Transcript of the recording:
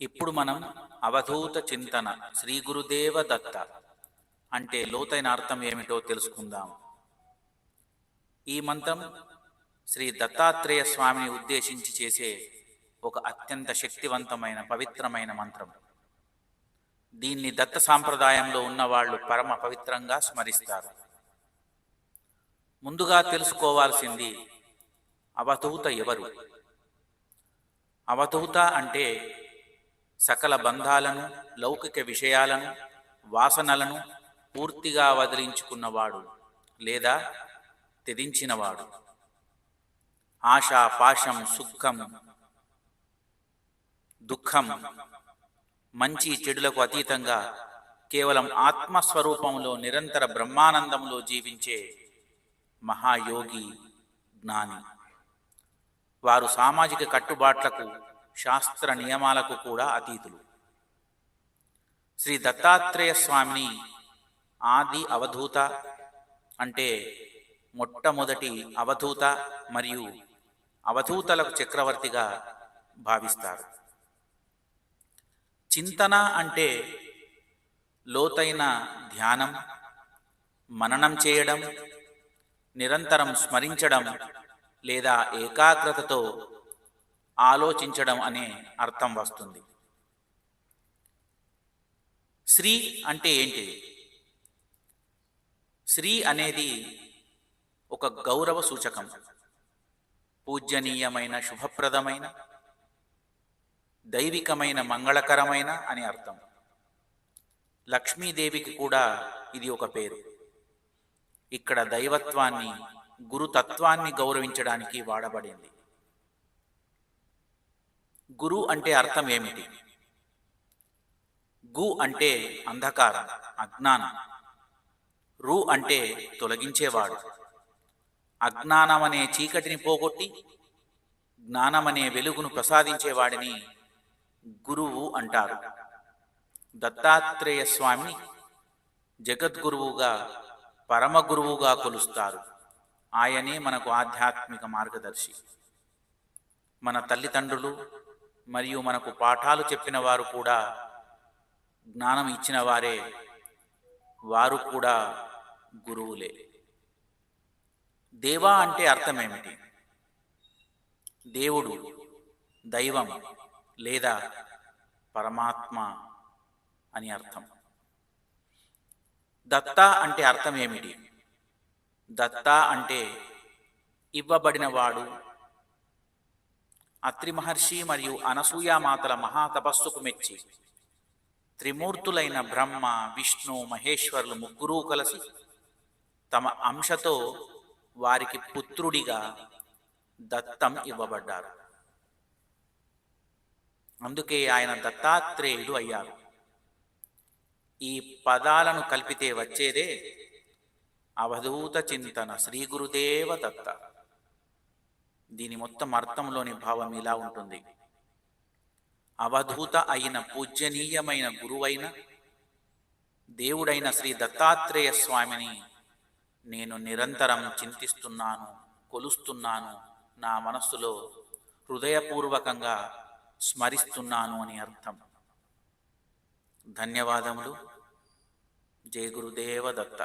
ఇప్పుడు మనం అవధూత చింతన శ్రీ గురుదేవ దత్త అంటే లోతైన అర్థం ఏమిటో తెలుసుకుందాం. ఈ మంత్రం శ్రీ దత్తాత్రేయ స్వామిని ఉద్దేశించి చేసే ఒక అత్యంత శక్తివంతమైన పవిత్రమైన మంత్రం. దీన్ని దత్త సాంప్రదాయంలో ఉన్నవాళ్లు పరమ పవిత్రంగా స్మరిస్తారు. ముందుగా తెలుసుకోవాల్సింది అవధూత ఎవరు? అవధూత అంటే సకల బంధాలను, లౌకిక విషయాలను, వాసనలను పూర్తిగా వదిలించుకున్నవాడు లేదా త్యజించినవాడు. ఆశ, పాశం, సుఖం, దుఃఖం, మంచి చెడులకు అతీతంగా కేవలం ఆత్మస్వరూపంలో నిరంతర బ్రహ్మానందంలో జీవించే మహాయోగి, జ్ఞాని. వారు సామాజిక కట్టుబాట్లకు, శాస్త్ర నియమాలకు కూడా అతీతులు. శ్రీ దత్తాత్రేయ స్వామిని ఆది అవధూత అంటే మొట్టమొదటి అవధూత మరియు అవధూతలకు చక్రవర్తిగా భావిస్తారు. చింతన అంటే లోతైన ధ్యానం, మననం చేయడం, నిరంతరం స్మరించడం లేదా ఏకాగ్రతతో ఆలోచించడం అనే అర్థం వస్తుంది. శ్రీ అంటే ఏంటి? శ్రీ అనేది ఒక గౌరవ సూచకం, పూజ్యనీయమైన, శుభప్రదమైన, దైవికమైన, మంగళకరమైన అని అర్థం. లక్ష్మీదేవికి కూడా ఇది ఒక పేరు. ఇక్కడ దైవత్వాన్ని, గురుతత్వాన్ని గౌరవించడానికి వాడబడింది. గురు అంటే అర్థం ఏమిటి? గు అంటే అంధకారం, అజ్ఞానం. రు అంటే తొలగించేవాడు. అజ్ఞానమనే చీకటిని పోగొట్టి జ్ఞానమనే వెలుగును ప్రసాదించేవాడిని గురువు అంటారు. దత్తాత్రేయ స్వామిని జగద్గురువుగా, పరమ గురువుగా కొలుస్తారు. ఆయనే మనకు ఆధ్యాత్మిక మార్గదర్శి. మన తల్లిదండ్రులు మరియు మనకు పాఠాలు చెప్పిన వారు కూడా జ్ఞానం ఇచ్చిన వారే. వారు కూడా గురువులే. దేవా అంటే అర్థం ఏమిటి? దేవుడు, దైవం లేదా పరమాత్మ అని అర్థం. దత్త అంటే అర్థం ఏమిటి? దత్త అంటే ఇవ్వబడినవాడు. అత్రి మహర్షి మరియు అనసూయామాతల మహాతపస్సుకు మెచ్చి త్రిమూర్తులైన బ్రహ్మ, విష్ణు, మహేశ్వరులు ముగ్గురూ కలిసి తమ అంశతో వారికి పుత్రుడిగా దత్తం ఇవ్వబడ్డారు. అందుకే ఆయన దత్తాత్రేయుడు అయ్యారు. ఈ పదాలను కలిపితే వచ్చేదే అవధూత చింతన శ్రీ గురుదేవ దత్త. దీని మొత్తం అర్థంలోని భావం ఇలా ఉంటుంది: అవధూత అయిన, పూజ్యనీయమైన గురువైన, దేవుడైన శ్రీ దత్తాత్రేయ స్వామిని నేను నిరంతరం చింతిస్తున్నాను, కొలుస్తున్నాను, నా మనస్సులో హృదయపూర్వకంగా స్మరిస్తున్నాను అని అర్థం. ధన్యవాదములు. జయ గురుదేవ దత్త.